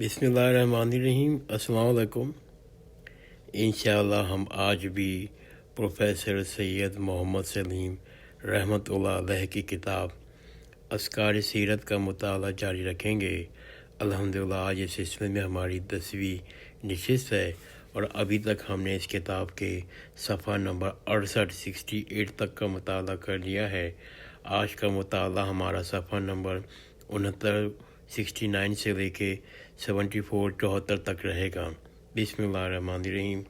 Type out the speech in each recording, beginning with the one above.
بسم اللہ الرحمن الرحیم۔ السلام علیکم۔ انشاءاللہ ہم آج بھی پروفیسر سید محمد سلیم رحمۃ اللہ علیہ کی کتاب اذکار سیرت کا مطالعہ جاری رکھیں گے۔ الحمدللہ آج اس سلسلے میں ہماری 10ویں نشست ہے اور ابھی تک ہم نے اس کتاب کے صفحہ نمبر 68 تک کا مطالعہ کر لیا ہے۔ آج کا مطالعہ ہمارا صفحہ نمبر 69 سے لے کے 74 تک رہے گا۔ بسم اللہ الرحمن الرحیم۔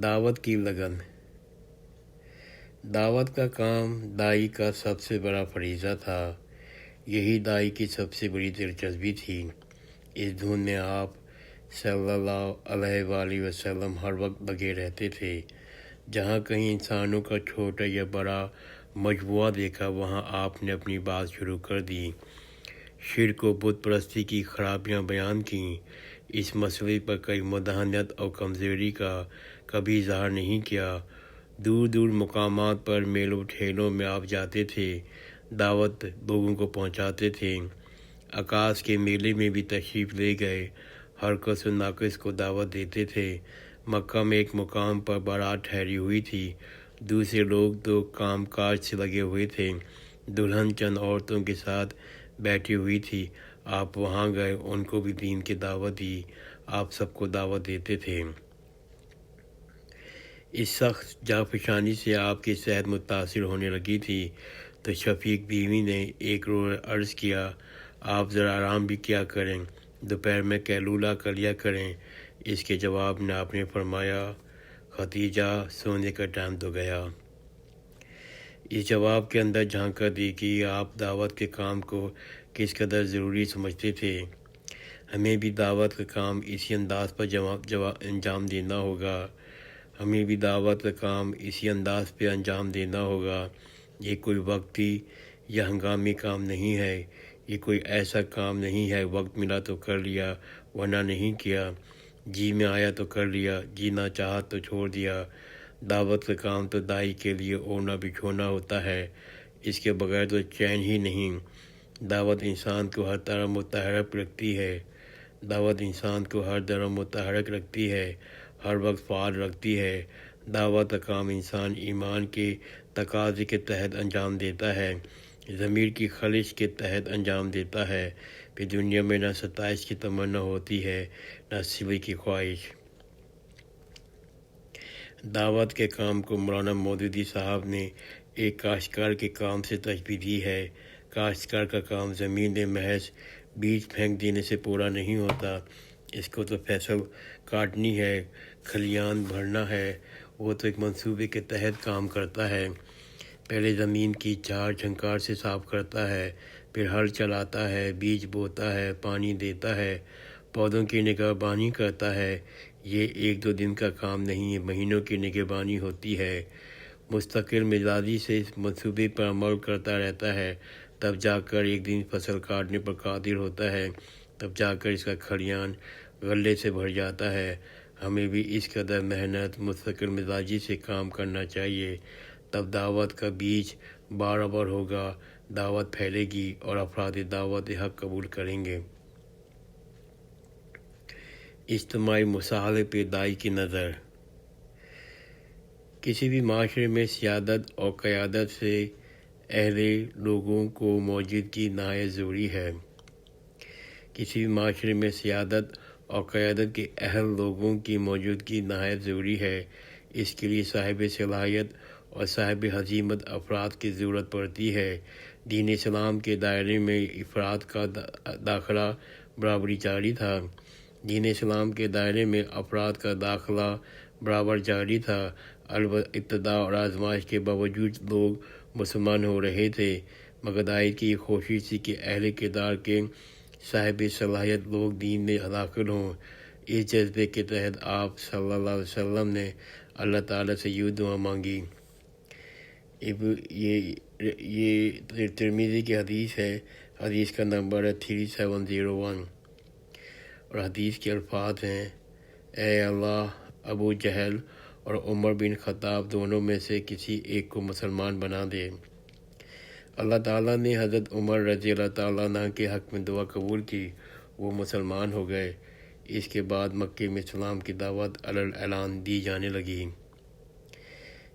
دعوت کی لگن۔ دعوت کا کام دائی کا سب سے بڑا فریضہ تھا۔ یہی دائی کی سب سے بڑی دلچسپی تھی۔ اس دھن میں آپ صلی اللہ علیہ وآلہ وسلم ہر وقت لگے رہتے تھے۔ جہاں کہیں انسانوں کا چھوٹا یا بڑا مجموعہ دیکھا، وہاں آپ نے اپنی بات شروع کر دی۔ شرک و بت پرستی کی خرابیاں بیان کیں۔ اس مسئلے پر کئی مداحنت اور کمزوری کا کبھی اظہار نہیں کیا۔ دور دور مقامات پر میلوں ٹھیلوں میں آپ جاتے تھے، دعوت لوگوں کو پہنچاتے تھے۔ عکاس کے میلے میں بھی تشریف لے گئے، ہر کس و ناقص کو دعوت دیتے تھے۔ مکہ میں ایک مقام پر بارات ٹھہری ہوئی تھی، دوسرے لوگ تو کام کاج سے لگے ہوئے تھے۔ دلہن چند عورتوں کے ساتھ بیٹھی ہوئی تھی، آپ وہاں گئے، ان کو بھی دین کی دعوت دی۔ آپ سب کو دعوت دیتے تھے۔ اس سخت جافشانی سے آپ کی صحت متاثر ہونے لگی تھی، تو شفیق بیوی نے ایک روز عرض کیا، آپ ذرا آرام بھی کیا کریں، دوپہر میں قیلولہ کر لیا کریں۔ اس کے جواب میں آپ نے فرمایا، ختیجہ سونے کا ٹائم تو گیا۔ اس جواب کے اندر جھانکا دی کہ آپ دعوت کے کام کو کس قدر ضروری سمجھتے تھے۔ ہمیں بھی دعوت کا کام اسی انداز پر انجام دینا ہوگا۔ ہمیں بھی دعوت کا کام اسی انداز پہ انجام دینا ہوگا۔ یہ کوئی وقتی یا ہنگامی کام نہیں ہے۔ یہ کوئی ایسا کام نہیں ہے وقت ملا تو کر لیا ورنہ نہیں کیا، جی میں آیا تو کر لیا، جی نہ چاہا تو چھوڑ دیا۔ دعوت کا کام تو دائی کے لیے اوڑھنا بچھونا ہوتا ہے، اس کے بغیر تو چین ہی نہیں۔ دعوت انسان کو ہر طرح متحرک رکھتی ہے۔ دعوت انسان کو ہر طرح متحرک رکھتی ہے، ہر وقت فعال رکھتی ہے۔ دعوت کا کام انسان ایمان کے تقاضے کے تحت انجام دیتا ہے، ضمیر کی خلش کے تحت انجام دیتا ہے۔ پھر دنیا میں نہ ستائش کی تمنا ہوتی ہے، نہ سوے کی خواہش۔ دعوت کے کام کو مولانا مودودی صاحب نے ایک کاشتکار کے کام سے تشبیہ دی ہے۔ کاشتکار کا کام زمین میں محض بیج پھینک دینے سے پورا نہیں ہوتا، اس کو تو فصل کاٹنی ہے، کھلیان بھرنا ہے۔ وہ تو ایک منصوبے کے تحت کام کرتا ہے۔ پہلے زمین کی جھاڑ جھنکار سے صاف کرتا ہے، پھر ہل چلاتا ہے، بیج بوتا ہے، پانی دیتا ہے، پودوں کی نگہبانی کرتا ہے۔ یہ ایک دو دن کا کام نہیں ہے، مہینوں کی نگہبانی ہوتی ہے۔ مستقل مزاجی سے اس منصوبے پر عمل کرتا رہتا ہے، تب جا کر ایک دن فصل کاٹنے پر قادر ہوتا ہے، تب جا کر اس کا کھلیان غلے سے بھر جاتا ہے۔ ہمیں بھی اس قدر محنت مستقل مزاجی سے کام کرنا چاہیے، تب دعوت کا بیج برابر ہوگا، دعوت پھیلے گی اور افراد دعوت حق قبول کریں گے۔ اجتماعی مسائل پہ دائی کی نظر۔ کسی بھی معاشرے میں سیادت اور قیادت سے اہل لوگوں کو موجودگی نہایت ضروری ہے۔ کسی بھی معاشرے میں سیادت اور قیادت کے اہل لوگوں کی موجودگی نہایت ضروری ہے۔ اس کے لیے صاحب صلاحیت اور صاحب عزیمت افراد کی ضرورت پڑتی ہے۔ دین اسلام کے دائرے میں افراد کا داخلہ برابری جاری تھا۔ دین اسلام کے دائرے میں افراد کا داخلہ برابر جاری تھا۔ ابتدا اور آزمائش کے باوجود لوگ مسلمان ہو رہے تھے، مگر دائی کی یہ کوشش تھی کہ اہل کردار کے صاحب صلاحیت لوگ دین میں داخل ہوں۔ اس جذبے کے تحت آپ صلی اللہ علیہ وسلم نے اللہ تعالیٰ سے یہ دعا مانگی۔ یہ ترمذی کی حدیث ہے، حدیث کا نمبر ہے 3701، اور حدیث کے الفاظ ہیں، اے اللہ، ابو جہل اور عمر بن خطاب دونوں میں سے کسی ایک کو مسلمان بنا دے۔ اللہ تعالیٰ نے حضرت عمر رضی اللہ تعالیٰ عنہ کے حق میں دعا قبول کی وہ مسلمان ہو گئے۔ اس کے بعد مکے میں اسلام کی دعوت اعلان دی جانے لگی۔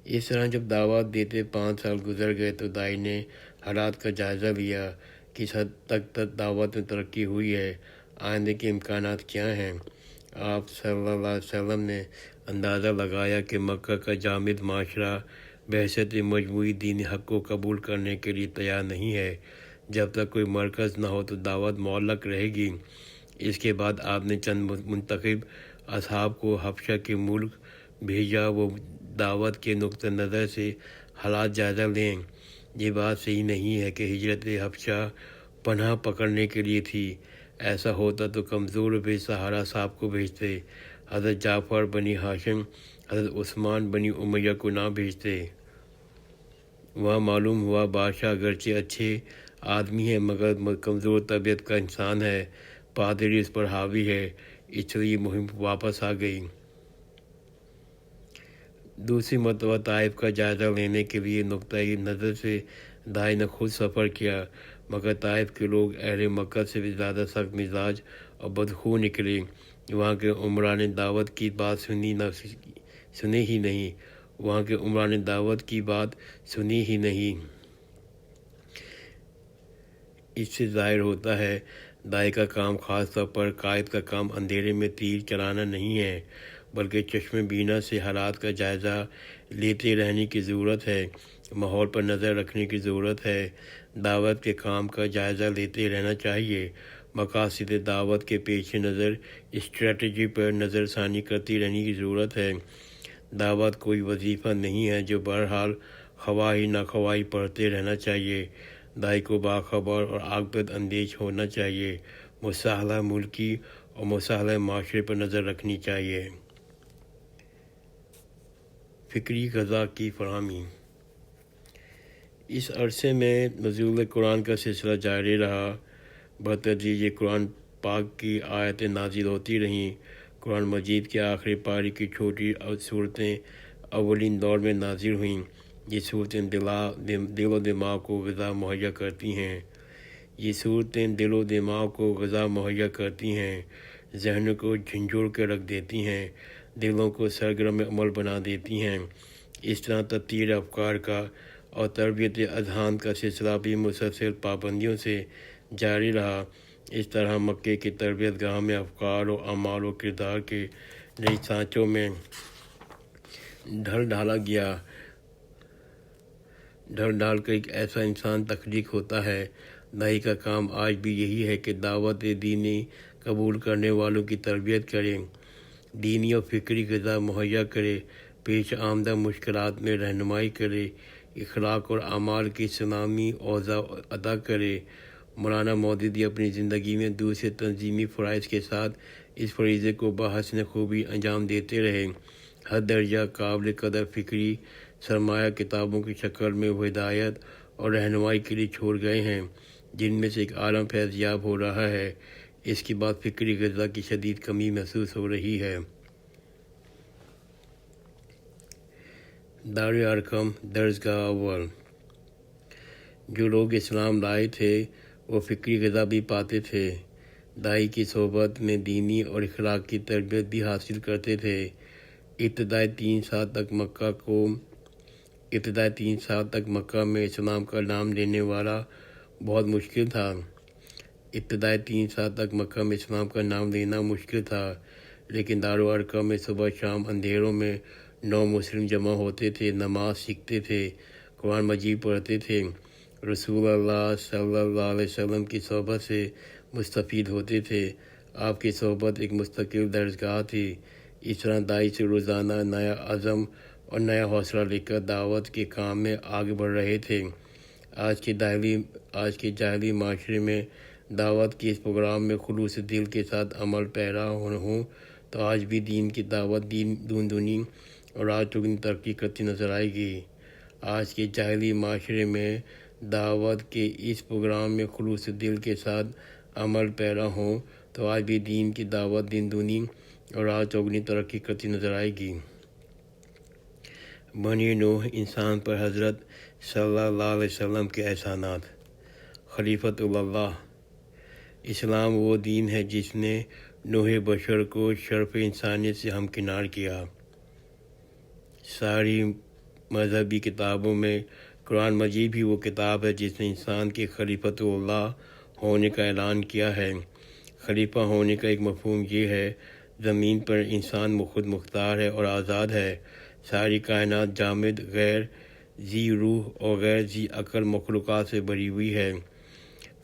اس طرح جب دعوت دیتے 5 سال گزر گئے تو دائی نے حالات کا جائزہ لیا، کس حد تک دعوت میں ترقی ہوئی ہے، آئندے کے امکانات کیا ہیں۔ آپ صلی اللہ علیہ وسلم نے اندازہ لگایا کہ مکہ کا جامد معاشرہ بحیثیت مجموعی دینی حق کو قبول کرنے کے لیے تیار نہیں ہے۔ جب تک کوئی مرکز نہ ہو تو دعوت معلق رہے گی۔ اس کے بعد آپ نے چند منتخب اصحاب کو حبشہ کے ملک بھیجا، وہ دعوت کے نقطہ نظر سے حالات جائزہ لیں۔ یہ بات صحیح نہیں ہے کہ ہجرت حبشہ پناہ پکڑنے کے لیے تھی۔ ایسا ہوتا تو کمزور بے سہارا صاحب کو بھیجتے، حضرت جعفر بنی ہاشم، حضرت عثمان بنی امیہ کو نہ بھیجتے۔ وہاں معلوم ہوا بادشاہ اگرچہ اچھے آدمی ہے مگر کمزور طبیعت کا انسان ہے، پادری اس پر حاوی ہے، اس لیے مہم واپس آ گئی۔ دوسری مرتبہ طائف کا جائزہ لینے کے لیے نقطۂ نظر سے دائی نے خود سفر کیا، مگر طائف کے لوگ اہل مکہ سے بھی زیادہ سخت مزاج اور بدخو نکلے۔ وہاں کے عمرا نے دعوت کی بات سنی ہی نہیں۔ اس سے ظاہر ہوتا ہے دائی کا کام، خاص طور پر قائد کا کام، اندھیرے میں تیر چلانا نہیں ہے، بلکہ چشم بینا سے حالات کا جائزہ لیتے رہنے کی ضرورت ہے، ماحول پر نظر رکھنے کی ضرورت ہے، دعوت کے کام کا جائزہ لیتے رہنا چاہیے، مقاصد دعوت کے پیش نظر اسٹریٹجی پر نظر ثانی کرتی رہنے کی ضرورت ہے۔ دعوت کوئی وظیفہ نہیں ہے جو بہرحال خواہی ناخواہی پڑھتے رہنا چاہیے۔ دائی کو باخبر اور عاقبت اندیش ہونا چاہیے، مسلح ملکی اور مسلح معاشرے پر نظر رکھنی چاہیے۔ فکری غذا کی فراہمی۔ اس عرصے میں نزول قرآن کا سلسلہ جاری رہا، بتدریج یہ قرآن پاک کی آیتیں نازل ہوتی رہیں۔ قرآن مجید کے آخری پاری کی چھوٹی صورتیں اولین دور میں نازل ہوئیں۔ یہ صورتیں دل و دماغ کو غذا مہیا کرتی ہیں، ذہنوں کو جھنجھوڑ کے رکھ دیتی ہیں، دلوں کو سرگرم عمل بنا دیتی ہیں۔ اس طرح تطہیر افکار کا اور تربیت اذہان کا سلسلہ بھی مسلسل پابندیوں سے جاری رہا۔ اس طرح مکے کی تربیت گاہ میں افکار و اعمال و کردار کے نئے سانچوں میں ڈھل ڈال کر ایک ایسا انسان تخلیق ہوتا ہے۔ دائی کا کام آج بھی یہی ہے کہ دعوت دینی قبول کرنے والوں کی تربیت کرے، دینی اور فکری غذا مہیا کرے، پیش آمدہ مشکلات میں رہنمائی کرے، اخلاق اور اعمال کی اسلامی اوضاع ادا کرے۔ مولانا مودودی اپنی زندگی میں دوسرے تنظیمی فرائض کے ساتھ اس فریضے کو بحسن خوبی انجام دیتے رہے۔ ہر درجہ قابل قدر فکری سرمایہ کتابوں کی شکل میں وہ ہدایت اور رہنمائی کے لیے چھوڑ گئے ہیں، جن میں سے ایک عالم فیض یاب ہو رہا ہے۔ اس کے بعد فکری غذا کی شدید کمی محسوس ہو رہی ہے۔ دارالارقم درسگاہ اول۔ جو لوگ اسلام لائے تھے وہ فکری غذا بھی پاتے تھے، دائی کی صحبت میں دینی اور اخلاق کی تربیت بھی حاصل کرتے تھے۔ ابتدائی 3 سال تک مکہ میں اسلام کا نام لینے والا بہت مشکل تھا، لیکن دارالارقم میں صبح شام اندھیروں میں 9 مسلم جمع ہوتے تھے، نماز سیکھتے تھے، قرآن مجید پڑھتے تھے، رسول اللہ صلی اللہ علیہ وسلم کی صحبت سے مستفید ہوتے تھے۔ آپ کی صحبت ایک مستقل درسگاہ تھی۔ اس طرح دائی سے روزانہ نیا عزم اور نیا حوصلہ لے کر دعوت کے کام میں آگے بڑھ رہے تھے۔ آج کے جاہلی معاشرے میں دعوت کے اس پروگرام میں خلوص دل کے ساتھ عمل پیرا ہوں تو آج بھی دین کی دعوت دون دنی اور رات چگنی ترقی کرتی نظر آئے گی۔ آج کے جاہلی معاشرے میں دعوت کے اس پروگرام میں خلوص دل کے ساتھ عمل پیرا ہوں تو آج بھی دین کی دعوت دین دنی اور رات چوگنی ترقی کرتی نظر آئے گی۔ بنی نوح انسان پر حضرت صلی اللہ علیہ وسلم کے احسانات۔ خلیفۃ اللہ اسلام وہ دین ہے جس نے نوع بشر کو شرف انسانیت سے ہمکنار کیا۔ ساری مذہبی کتابوں میں قرآن مجید بھی وہ کتاب ہے جس نے انسان کے خلیفۃ اللہ ہونے کا اعلان کیا ہے۔ خلیفہ ہونے کا ایک مفہوم یہ ہے زمین پر انسان خود مختار ہے اور آزاد ہے۔ ساری کائنات جامد، غیر ذی روح اور غیر ذی عقل مخلوقات سے بھری ہوئی ہے۔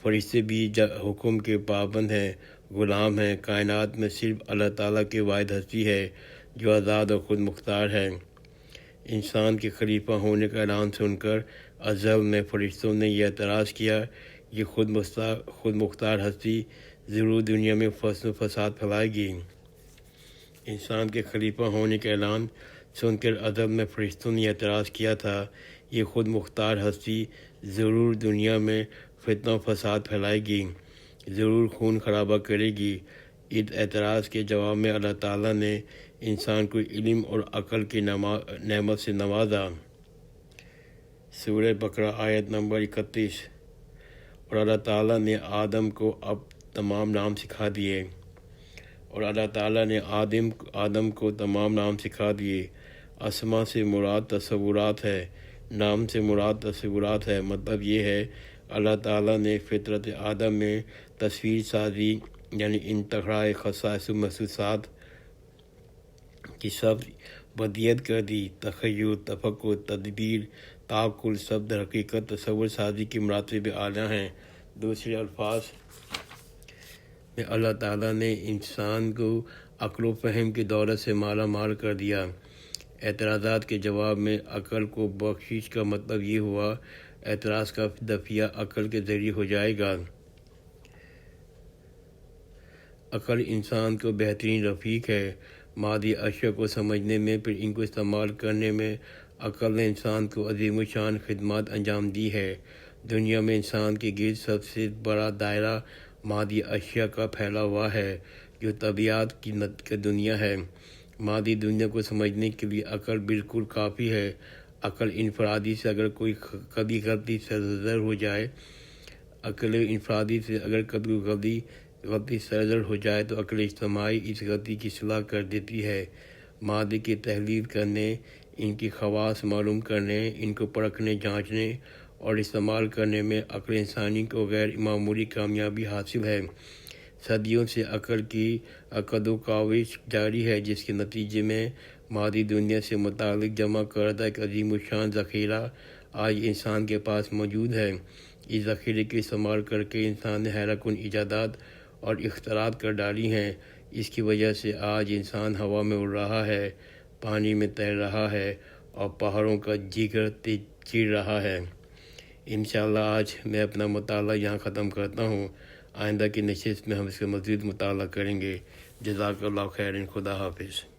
فرشتے بھی حکم کے پابند ہیں، غلام ہیں۔ کائنات میں صرف اللہ تعالیٰ کی واحد ہستی ہے جو آزاد اور خود مختار ہے۔ انسان کے خلیفہ ہونے کا اعلان سن کر ازل میں فرشتوں نے یہ اعتراض کیا، یہ خود مختار ہستی ضرور دنیا میں فساد و فساد پھیلائے گی۔ انسان کے خلیفہ ہونے کا اعلان سن کر ازل میں فرشتوں نے اعتراض کیا تھا، یہ خود مختار ہستی ضرور دنیا میں فتنہ و فساد پھیلائے گی، ضرور خون خرابہ کرے گی۔ اس اعتراض کے جواب میں اللہ تعالیٰ نے انسان کو علم اور عقل کی نعمت سے نوازا۔ سورہ بقرہ آیت نمبر 31۔ اور اللہ تعالیٰ نے آدم کو اب تمام نام سکھا دیے۔ اور اللہ تعالیٰ نے آدم کو تمام نام سکھا دیے۔ اسما سے مراد تصورات ہے، نام سے مراد تصورات ہے۔ مطلب یہ ہے اللہ تعالیٰ نے فطرت آدم میں تصویر سازی یعنی انتخاب خصائص و محسوسات کی سب بدیت کر دی۔ تخیل، تفکر، تدبیر، تعقل سب در حقیقت تصور سازی کے مراتب اعلیٰ ہیں۔ دوسرے الفاظ میں اللہ تعالیٰ نے انسان کو عقل و فہم کی دولت سے مالا مال کر دیا۔ اعتراضات کے جواب میں عقل کو بخشش کا مطلب یہ ہوا اعتراض کا دفعہ عقل کے ذریعے ہو جائے گا۔ عقل انسان کو بہترین رفیق ہے۔ مادی اشیاء کو سمجھنے میں پھر ان کو استعمال کرنے میں عقل نے انسان کو عظیم الشان خدمات انجام دی ہے۔ دنیا میں انسان کے گرد سب سے بڑا دائرہ مادی اشیاء کا پھیلا ہوا ہے جو طبیعت کی دنیا ہے۔ مادی دنیا کو سمجھنے کے لیے عقل بالکل کافی ہے۔ عقل انفرادی سے اگر کوئی کبھی غلطی سرزد ہو جائے تو عقل اجتماعی اس غلطی کی اصلاح کر دیتی ہے۔ مادے کی تحلیل کرنے، ان کی خواص معلوم کرنے، ان کو پرکھنے، جانچنے اور استعمال کرنے میں عقل انسانی کو غیر معمولی کامیابی حاصل ہے۔ صدیوں سے عقل کی قد و کاوش جاری ہے جس کے نتیجے میں مادی دنیا سے متعلق جمع کردہ ایک عظیم الشان ذخیرہ آج انسان کے پاس موجود ہے۔ اس ذخیرے کے استعمال کر کے انسان نے حیرت کن ایجادات اور اختراعات کر ڈالی ہیں۔ اس کی وجہ سے آج انسان ہوا میں اڑ رہا ہے، پانی میں تیر رہا ہے اور پہاڑوں کا جگر چیر رہا ہے۔ انشاءاللہ آج میں اپنا مطالعہ یہاں ختم کرتا ہوں۔ آئندہ کی نشست میں ہم اس کا مزید مطالعہ کریں گے۔ جزاک اللہ خیر، خدا حافظ۔